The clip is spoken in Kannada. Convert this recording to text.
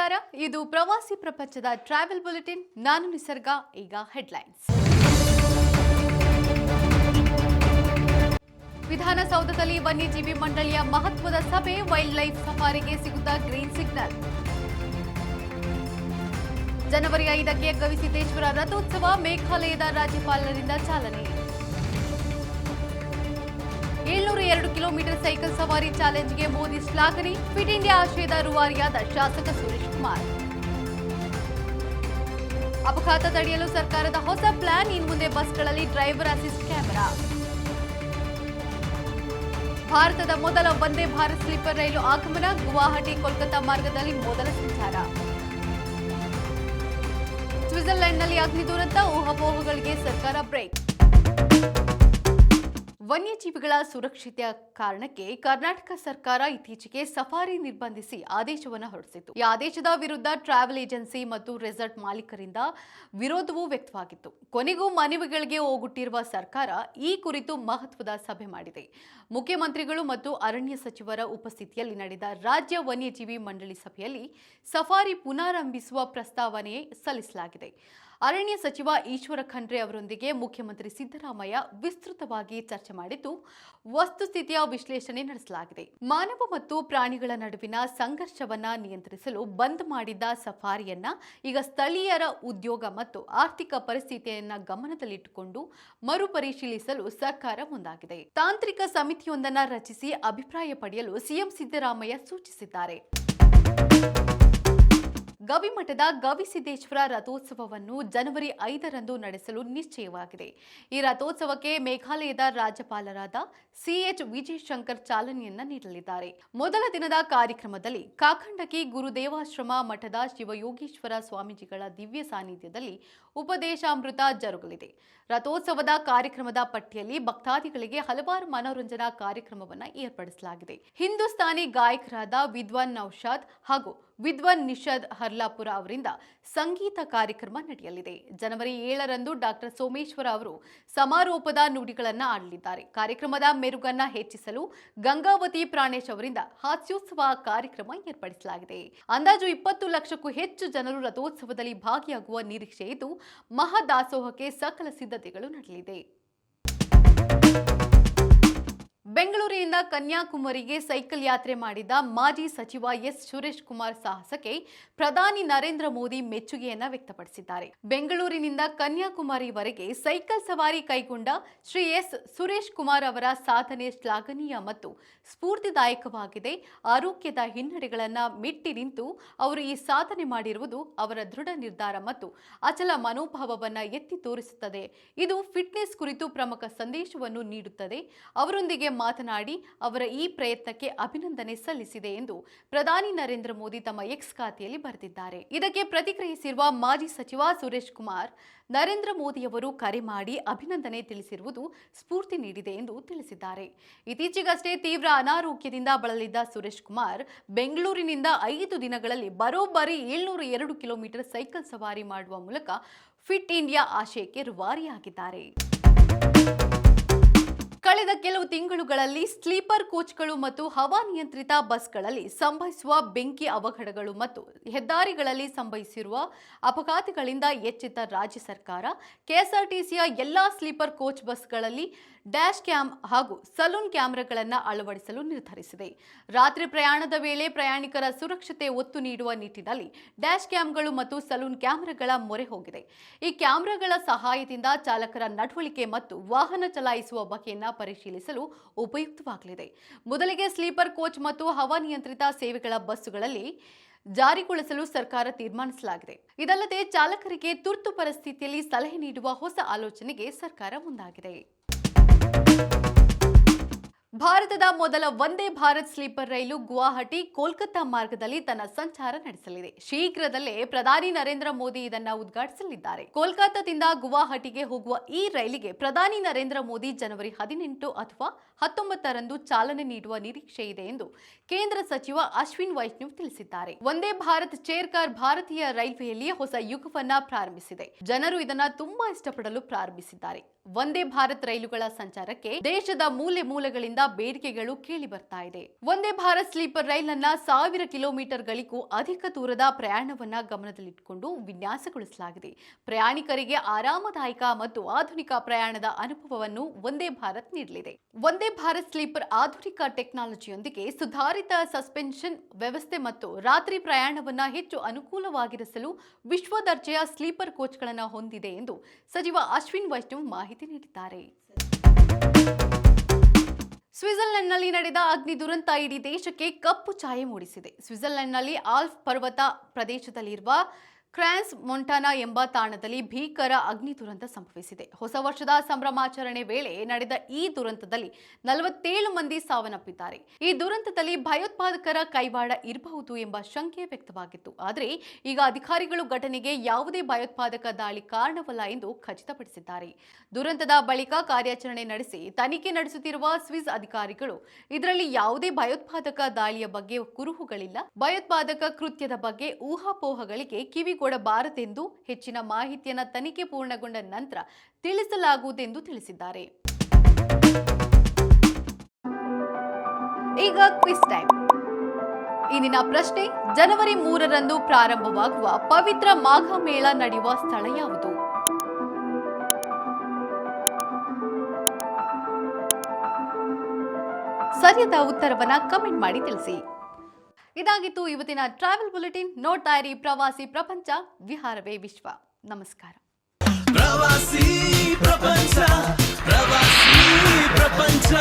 ನಮಸ್ಕಾರ, ಇದು ಪ್ರವಾಸಿ ಪ್ರಪಂಚದ ಟ್ರಾವೆಲ್ ಬುಲೆಟಿನ್. ನಾನು ನಿಸರ್ಗ. ಈಗ ಹೆಡ್ಲೈನ್ಸ್. ವಿಧಾನಸೌಧದಲ್ಲಿ ವನ್ಯಜೀವಿ ಮಂಡಳಿಯ ಮಹತ್ವದ ಸಭೆ. ವೈಲ್ಡ್ ಲೈಫ್ ಸಫಾರಿಗೆ ಸಿಗುತ್ತಾ ಗ್ರೀನ್ ಸಿಗ್ನಲ್. ಜನವರಿ 5ಕ್ಕೆ ಗವಿಸಿದ್ದೇಶ್ವರ ರಥೋತ್ಸವ. ಮೇಘಾಲಯದ ರಾಜ್ಯಪಾಲರಿಂದ ಚಾಲನೆ. 702 ಕಿಲೋಮೀಟರ್ ಸೈಕಲ್ ಸವಾರಿ ಚಾಲೆಂಜ್ಗೆ ಮೋದಿ ಶ್ಲಾಘನೆ. ಫಿಟ್ ಇಂಡಿಯಾ ಆಶಯದ ರೂವಾರಿಯಾದ ಶಾಸಕ ಸುರೇಶ್ ಕುಮಾರ್. ಅಪಘಾತ ತಡೆಯಲು ಸರ್ಕಾರದ ಹೊಸ ಪ್ಲಾನ್. ಇನ್ನು ಮುಂದೆ ಬಸ್ಗಳಲ್ಲಿ ಡ್ರೈವರ್ ಅಸಿಸ್ಟ್ ಕ್ಯಾಮೆರಾ. ಭಾರತದ ಮೊದಲ ವಂದೇ ಭಾರತ್ ಸ್ಲೀಪರ್ ರೈಲು ಆಗಮನ. ಗುವಾಹಟಿ ಕೋಲ್ಕತಾ ಮಾರ್ಗದಲ್ಲಿ ಮೊದಲ ಸಂಚಾರ. ಸ್ವಿಟ್ಜರ್ಲೆಂಡ್ನಲ್ಲಿ ಅಗ್ನಿ ದುರಂತ. ಊಹಾಪೋಹಗಳಿಗೆ ಸರ್ಕಾರ ಬ್ರೇಕ್. ವನ್ಯಜೀವಿಗಳ ಸುರಕ್ಷತೆಯ ಕಾರಣಕ್ಕೆ ಕರ್ನಾಟಕ ಸರ್ಕಾರ ಇತ್ತೀಚೆಗೆ ಸಫಾರಿ ನಿರ್ಬಂಧಿಸಿ ಆದೇಶವನ್ನು ಹೊರಡಿಸಿತ್ತು. ಈ ಆದೇಶದ ವಿರುದ್ಧ ಟ್ರಾವೆಲ್ ಏಜೆನ್ಸಿ ಮತ್ತು ರೆಸಾರ್ಟ್ ಮಾಲೀಕರಿಂದ ವಿರೋಧವೂ ವ್ಯಕ್ತವಾಗಿತ್ತು. ಕೊನೆಗೂ ಮನವಿಗಳಿಗೆ ಓಗೊಟ್ಟಿರುವ ಸರ್ಕಾರ ಈ ಕುರಿತು ಮಹತ್ವದ ಸಭೆ ಮಾಡಿದೆ. ಮುಖ್ಯಮಂತ್ರಿಗಳು ಮತ್ತು ಅರಣ್ಯ ಸಚಿವರ ಉಪಸ್ಥಿತಿಯಲ್ಲಿ ನಡೆದ ರಾಜ್ಯ ವನ್ಯಜೀವಿ ಮಂಡಳಿ ಸಭೆಯಲ್ಲಿ ಸಫಾರಿ ಪುನರಾರಂಭಿಸುವ ಪ್ರಸ್ತಾವನೆ ಸಲ್ಲಿಸಲಾಗಿದೆ. ಅರಣ್ಯ ಸಚಿವ ಈಶ್ವರ ಖಂಡ್ರೆ ಅವರೊಂದಿಗೆ ಮುಖ್ಯಮಂತ್ರಿ ಸಿದ್ದರಾಮಯ್ಯ ವಿಸ್ತೃತವಾಗಿ ಚರ್ಚೆ ಮಾಡಿದ್ದು, ವಸ್ತುಸ್ಥಿತಿಯ ವಿಶ್ಲೇಷಣೆ ನಡೆಸಲಾಗಿದೆ. ಮಾನವ ಮತ್ತು ಪ್ರಾಣಿಗಳ ನಡುವಿನ ಸಂಘರ್ಷವನ್ನ ನಿಯಂತ್ರಿಸಲು ಬಂದ್ ಮಾಡಿದ್ದ ಸಫಾರಿಯನ್ನ ಈಗ ಸ್ಥಳೀಯರ ಉದ್ಯೋಗ ಮತ್ತು ಆರ್ಥಿಕ ಪರಿಸ್ಥಿತಿಯನ್ನ ಗಮನದಲ್ಲಿಟ್ಟುಕೊಂಡು ಮರುಪರಿಶೀಲಿಸಲು ಸರ್ಕಾರ ಮುಂದಾಗಿದೆ. ತಾಂತ್ರಿಕ ಸಮಿತಿಯೊಂದನ್ನು ರಚಿಸಿ ಅಭಿಪ್ರಾಯ ಪಡೆಯಲು ಸಿಎಂ ಸಿದ್ದರಾಮಯ್ಯ ಸೂಚಿಸಿದ್ದಾರೆ. ಗವಿಮಠದ ಗವಿಸಿದ್ದೇಶ್ವರ ರಥೋತ್ಸವವನ್ನು ಜನವರಿ 5ರಂದು ನಡೆಸಲು ನಿಶ್ಚಯವಾಗಿದೆ. ಈ ರಥೋತ್ಸವಕ್ಕೆ ಮೇಘಾಲಯದ ರಾಜ್ಯಪಾಲರಾದ ಸಿಎಚ್ ವಿಜಯಶಂಕರ್ ಚಾಲನೆಯನ್ನ ನೀಡಲಿದ್ದಾರೆ. ಮೊದಲ ದಿನದ ಕಾರ್ಯಕ್ರಮದಲ್ಲಿ ಕಾಖಂಡಕಿ ಗುರುದೇವಾಶ್ರಮ ಮಠದ ಶಿವಯೋಗೀಶ್ವರ ಸ್ವಾಮೀಜಿಗಳ ದಿವ್ಯ ಸಾನ್ನಿಧ್ಯದಲ್ಲಿ ಉಪದೇಶಾಮೃತ ಜರುಗಲಿದೆ. ರಥೋತ್ಸವದ ಕಾರ್ಯಕ್ರಮದ ಪಟ್ಟಿಯಲ್ಲಿ ಭಕ್ತಾದಿಗಳಿಗೆ ಹಲವಾರು ಮನೋರಂಜನಾ ಕಾರ್ಯಕ್ರಮವನ್ನು ಏರ್ಪಡಿಸಲಾಗಿದೆ. ಹಿಂದೂಸ್ತಾನಿ ಗಾಯಕರಾದ ವಿದ್ವಾನ್ ನೌಶಾದ್ ಹಾಗೂ ವಿದ್ವಾನ್ ನಿಷಾದ್ ಹರ್ಲಾಪುರ ಅವರಿಂದ ಸಂಗೀತ ಕಾರ್ಯಕ್ರಮ ನಡೆಯಲಿದೆ. ಜನವರಿ 7ರಂದು ಡಾಕ್ಟರ್ ಸೋಮೇಶ್ವರ ಅವರು ಸಮಾರೋಪದ ನುಡಿಗಳನ್ನು ಆಡಲಿದ್ದಾರೆ. ಕಾರ್ಯಕ್ರಮದ ಮೆರುಗನ್ನ ಹೆಚ್ಚಿಸಲು ಗಂಗಾವತಿ ಪ್ರಾಣೇಶ್ ಅವರಿಂದ ಹಾಸ್ಯೋತ್ಸವ ಕಾರ್ಯಕ್ರಮ ಏರ್ಪಡಿಸಲಾಗಿದೆ. ಅಂದಾಜು 20 ಲಕ್ಷಕ್ಕೂ ಹೆಚ್ಚು ಜನರು ರಥೋತ್ಸವದಲ್ಲಿ ಭಾಗಿಯಾಗುವ ನಿರೀಕ್ಷೆ ಇದ್ದು, ಮಹಾದಾಸೋಹಕ್ಕೆ ಸಕಲ ಸಿದ್ಧತೆಗಳು ನಡೆಯಲಿದೆ. ಬೆಂಗಳೂರಿನಿಂದ ಕನ್ಯಾಕುಮಾರಿಗೆ ಸೈಕಲ್ ಯಾತ್ರೆ ಮಾಡಿದ ಮಾಜಿ ಸಚಿವ ಎಸ್ ಸುರೇಶ್ ಕುಮಾರ್ ಸಾಹಸಕ್ಕೆ ಪ್ರಧಾನಿ ನರೇಂದ್ರ ಮೋದಿ ಮೆಚ್ಚುಗೆಯನ್ನ ವ್ಯಕ್ತಪಡಿಸಿದ್ದಾರೆ. ಬೆಂಗಳೂರಿನಿಂದ ಕನ್ಯಾಕುಮಾರಿವರೆಗೆ ಸೈಕಲ್ ಸವಾರಿ ಕೈಗೊಂಡ ಶ್ರೀ ಎಸ್ ಸುರೇಶ್ ಕುಮಾರ್ ಅವರ ಸಾಧನೆ ಶ್ಲಾಘನೀಯ ಮತ್ತು ಸ್ಫೂರ್ತಿದಾಯಕವಾಗಿದೆ. ಆರೋಗ್ಯದ ಹಿನ್ನಡೆಗಳನ್ನು ಮೆಟ್ಟಿ ನಿಂತು ಅವರು ಈ ಸಾಧನೆ ಮಾಡಿರುವುದು ಅವರ ದೃಢ ನಿರ್ಧಾರ ಮತ್ತು ಅಚಲ ಮನೋಭಾವವನ್ನು ಎತ್ತಿ ತೋರಿಸುತ್ತದೆ. ಇದು ಫಿಟ್ನೆಸ್ ಕುರಿತು ಪ್ರಮುಖ ಸಂದೇಶವನ್ನು ನೀಡುತ್ತದೆ. ಅವರೊಂದಿಗೆ ಮಾತನಾಡಿ ಅವರ ಈ ಪ್ರಯತ್ನಕ್ಕೆ ಅಭಿನಂದನೆ ಸಲ್ಲಿಸಿದೆ ಎಂದು ಪ್ರಧಾನಿ ನರೇಂದ್ರ ಮೋದಿ ತಮ್ಮ ಎಕ್ಸ್ ಖಾತೆಯಲ್ಲಿ ಬರೆದಿದ್ದಾರೆ. ಇದಕ್ಕೆ ಪ್ರತಿಕ್ರಿಯಿಸಿರುವ ಮಾಜಿ ಸಚಿವ ಸುರೇಶ್ ಕುಮಾರ್, ನರೇಂದ್ರ ಮೋದಿಯವರು ಕರೆ ಮಾಡಿ ಅಭಿನಂದನೆ ತಿಳಿಸಿರುವುದು ಸ್ಫೂರ್ತಿ ನೀಡಿದೆ ಎಂದು ತಿಳಿಸಿದ್ದಾರೆ. ಇತ್ತೀಚೆಗಷ್ಟೇ ತೀವ್ರ ಅನಾರೋಗ್ಯದಿಂದ ಬಳಲಿದ್ದ ಸುರೇಶ್ ಕುಮಾರ್ ಬೆಂಗಳೂರಿನಿಂದ 5 ದಿನಗಳಲ್ಲಿ ಬರೋಬ್ಬರಿ 702 ಕಿಲೋಮೀಟರ್ ಸೈಕಲ್ ಸವಾರಿ ಮಾಡುವ ಮೂಲಕ ಫಿಟ್ ಇಂಡಿಯಾ ಆಶಯಕ್ಕೆ ರೂವಾರಿಯಾಗಿದ್ದಾರೆ. ಕಳೆದ ಕೆಲವು ತಿಂಗಳುಗಳಲ್ಲಿ ಸ್ಲೀಪರ್ ಕೋಚ್ಗಳು ಮತ್ತು ಹವಾನಿಯಂತ್ರಿತ ಬಸ್ಗಳಲ್ಲಿ ಸಂಭವಿಸುವ ಬೆಂಕಿ ಅವಘಡಗಳು ಮತ್ತು ಹೆದ್ದಾರಿಗಳಲ್ಲಿ ಸಂಭವಿಸಿರುವ ಅಪಘಾತಗಳಿಂದ ಎಚ್ಚೆತ್ತ ರಾಜ್ಯ ಸರ್ಕಾರ ಕೆಎಸ್ಆರ್ಟಿಸಿಯ ಎಲ್ಲಾ ಸ್ಲೀಪರ್ ಕೋಚ್ ಬಸ್ಗಳಲ್ಲಿ ಡ್ಯಾಶ್ ಕ್ಯಾಮ್ ಹಾಗೂ ಸಲೂನ್ ಕ್ಯಾಮೆರಾಗಳನ್ನು ಅಳವಡಿಸಲು ನಿರ್ಧರಿಸಿದೆ. ರಾತ್ರಿ ಪ್ರಯಾಣದ ವೇಳೆ ಪ್ರಯಾಣಿಕರ ಸುರಕ್ಷತೆ ಒತ್ತು ನೀಡುವ ನಿಟ್ಟಿನಲ್ಲಿ ಡ್ಯಾಶ್ ಕ್ಯಾಮ್ಗಳು ಮತ್ತು ಸಲೂನ್ ಕ್ಯಾಮೆರಾಗಳ ಮೊರೆ ಹೋಗಿದೆ. ಈ ಕ್ಯಾಮೆರಾಗಳ ಸಹಾಯದಿಂದ ಚಾಲಕರ ನಡವಳಿಕೆ ಮತ್ತು ವಾಹನ ಚಲಾಯಿಸುವ ಬಗೆಯನ್ನು ಪರಿಶೀಲಿಸಲು ಉಪಯುಕ್ತವಾಗಲಿದೆ. ಮೊದಲಿಗೆ ಸ್ಲೀಪರ್ ಕೋಚ್ ಮತ್ತು ಹವಾನಿಯಂತ್ರಿತ ಸೇವೆಗಳ ಬಸ್ಸುಗಳಲ್ಲಿ ಜಾರಿಗೊಳಿಸಲು ಸರ್ಕಾರ ತೀರ್ಮಾನಿಸಲಾಗಿದೆ. ಇದಲ್ಲದೆ ಚಾಲಕರಿಗೆ ತುರ್ತು ಪರಿಸ್ಥಿತಿಯಲ್ಲಿ ಸಲಹೆ ನೀಡುವ ಹೊಸ ಆಲೋಚನೆಗೆ ಸರ್ಕಾರ ಮುಂದಾಗಿದೆ. ಭಾರತದ ಮೊದಲ ವಂದೇ ಭಾರತ್ ಸ್ಲೀಪರ್ ರೈಲು ಗುವಾಹಟಿ ಕೋಲ್ಕತಾ ಮಾರ್ಗದಲ್ಲಿ ತನ್ನ ಸಂಚಾರ ನಡೆಸಲಿದೆ. ಶೀಘ್ರದಲ್ಲೇ ಪ್ರಧಾನಿ ನರೇಂದ್ರ ಮೋದಿ ಇದನ್ನು ಉದ್ಘಾಟಿಸಲಿದ್ದಾರೆ. ಕೋಲ್ಕತಾದಿಂದ ಗುವಾಹಟಿಗೆ ಹೋಗುವ ಈ ರೈಲಿಗೆ ಪ್ರಧಾನಿ ನರೇಂದ್ರ ಮೋದಿ ಜನವರಿ 18 ಅಥವಾ 19ರಂದು ಚಾಲನೆ ನೀಡುವ ನಿರೀಕ್ಷೆ ಇದೆ ಎಂದು ಕೇಂದ್ರ ಸಚಿವ ಅಶ್ವಿನ್ ವೈಷ್ಣವ್ ತಿಳಿಸಿದ್ದಾರೆ. ವಂದೇ ಭಾರತ್ ಚೇರ್ ಕಾರ್ ಭಾರತೀಯ ರೈಲ್ವೆಯಲ್ಲಿ ಹೊಸ ಯುಗವನ್ನ ಪ್ರಾರಂಭಿಸಿದೆ. ಜನರು ಇದನ್ನ ತುಂಬಾ ಇಷ್ಟಪಡಲು ಪ್ರಾರಂಭಿಸಿದ್ದಾರೆ. ವಂದೇ ಭಾರತ್ ರೈಲುಗಳ ಸಂಚಾರಕ್ಕೆ ದೇಶದ ಮೂಲೆ ಮೂಲೆಗಳಿಂದ ಬೇಡಿಕೆಗಳು ಕೇಳಿ ಬರ್ತಾ ಇದೆ. ವಂದೇ ಭಾರತ್ ಸ್ಲೀಪರ್ ರೈಲನ್ನ 1000 ಕಿಲೋಮೀಟರ್ಗಳಿಗೂ ಅಧಿಕ ದೂರದ ಪ್ರಯಾಣವನ್ನ ಗಮನದಲ್ಲಿಟ್ಟುಕೊಂಡು ವಿನ್ಯಾಸಗೊಳಿಸಲಾಗಿದೆ. ಪ್ರಯಾಣಿಕರಿಗೆ ಆರಾಮದಾಯಕ ಮತ್ತು ಆಧುನಿಕ ಪ್ರಯಾಣದ ಅನುಭವವನ್ನು ವಂದೇ ಭಾರತ್ ನೀಡಲಿದೆ. ವಂದೇ ಭಾರತ್ ಸ್ಲೀಪರ್ ಆಧುನಿಕ ಟೆಕ್ನಾಲಜಿಯೊಂದಿಗೆ ಸುಧಾರಿತ ಸಸ್ಪೆನ್ಷನ್ ವ್ಯವಸ್ಥೆ ಮತ್ತು ರಾತ್ರಿ ಪ್ರಯಾಣವನ್ನ ಹೆಚ್ಚು ಅನುಕೂಲವಾಗಿರಿಸಲು ವಿಶ್ವ ದರ್ಜೆಯ ಸ್ಲೀಪರ್ ಕೋಚ್ಗಳನ್ನು ಹೊಂದಿದೆ ಎಂದು ಸಚಿವ ಅಶ್ವಿನ್ ವೈಷ್ಣವ್ ಮಾಹಿತಿ ನೀಡಿದ್ದಾರೆ. ಸ್ವಿಟ್ಜರ್ಲೆಂಡ್ನಲ್ಲಿ ನಡೆದ ಅಗ್ನಿ ದುರಂತ ಇಡೀ ದೇಶಕ್ಕೆ ಕಪ್ಪು ಛಾಯೆ ಮೂಡಿಸಿದೆ. ಸ್ವಿಟ್ಜರ್ಲೆಂಡ್ನಲ್ಲಿ ಆಲ್ಪ್ ಪರ್ವತ ಪ್ರದೇಶದಲ್ಲಿರುವ ಕ್ರಾನ್ಸ್ ಮೊಂಟಾನಾ ಎಂಬ ತಾಣದಲ್ಲಿ ಭೀಕರ ಅಗ್ನಿ ದುರಂತ ಸಂಭವಿಸಿದೆ. ಹೊಸ ವರ್ಷದ ಸಂಭ್ರಮಾಚರಣೆ ವೇಳೆ ನಡೆದ ಈ ದುರಂತದಲ್ಲಿ 47 ಮಂದಿ ಸಾವನ್ನಪ್ಪಿದ್ದಾರೆ. ಈ ದುರಂತದಲ್ಲಿ ಭಯೋತ್ಪಾದಕರ ಕೈವಾಡ ಇರಬಹುದು ಎಂಬ ಶಂಕೆ ವ್ಯಕ್ತವಾಗಿತ್ತು. ಆದರೆ ಈಗ ಅಧಿಕಾರಿಗಳು ಘಟನೆಗೆ ಯಾವುದೇ ಭಯೋತ್ಪಾದಕ ದಾಳಿ ಕಾರಣವಲ್ಲ ಎಂದು ಖಚಿತಪಡಿಸಿದ್ದಾರೆ. ದುರಂತದ ಬಳಿಕ ಕಾರ್ಯಾಚರಣೆ ನಡೆಸಿ ತನಿಖೆ ನಡೆಸುತ್ತಿರುವ ಸ್ವಿಸ್ ಅಧಿಕಾರಿಗಳು ಇದರಲ್ಲಿ ಯಾವುದೇ ಭಯೋತ್ಪಾದಕ ದಾಳಿಯ ಬಗ್ಗೆ ಕುರುಹುಗಳಿಲ್ಲ, ಭಯೋತ್ಪಾದಕ ಕೃತ್ಯದ ಬಗ್ಗೆ ಊಹಾಪೋಹಗಳಿಗೆ ಕಿವಿಗೊಡಬಾರದೆಂದು ಹೆಚ್ಚಿನ ಮಾಹಿತಿಯನ್ನು ತನಿಖೆ ಪೂರ್ಣಗೊಂಡ ನಂತರ ತಿಳಿಸಲಾಗುವುದೆಂದು ತಿಳಿಸಿದ್ದಾರೆ. ಈಗ ಕ್ವಿಜ್ ಟೈಮ್. ಇಂದಿನ ಪ್ರಶ್ನೆ, ಜನವರಿ 3ರಂದು ಪ್ರಾರಂಭವಾಗುವ ಪವಿತ್ರ ಮಾಘ ಮೇಳ ನಡೆಯುವ ಸ್ಥಳ ಯಾವುದು? ಸರಿಯಾದ ಉತ್ತರವನ್ನ ಕಮೆಂಟ್ ಮಾಡಿ ತಿಳಿಸಿ. ಇದಾಗಿತ್ತು ಇವತ್ತಿನ ಟ್ರಾವೆಲ್ ಬುಲೆಟಿನ್. ನೋಡ್ತಾ ಇರಿ ಪ್ರವಾಸಿ ಪ್ರಪಂಚ, ವಿಹಾರವೇ ವಿಶ್ವ. ನಮಸ್ಕಾರ. ಪ್ರವಾಸಿ ಪ್ರಪಂಚ.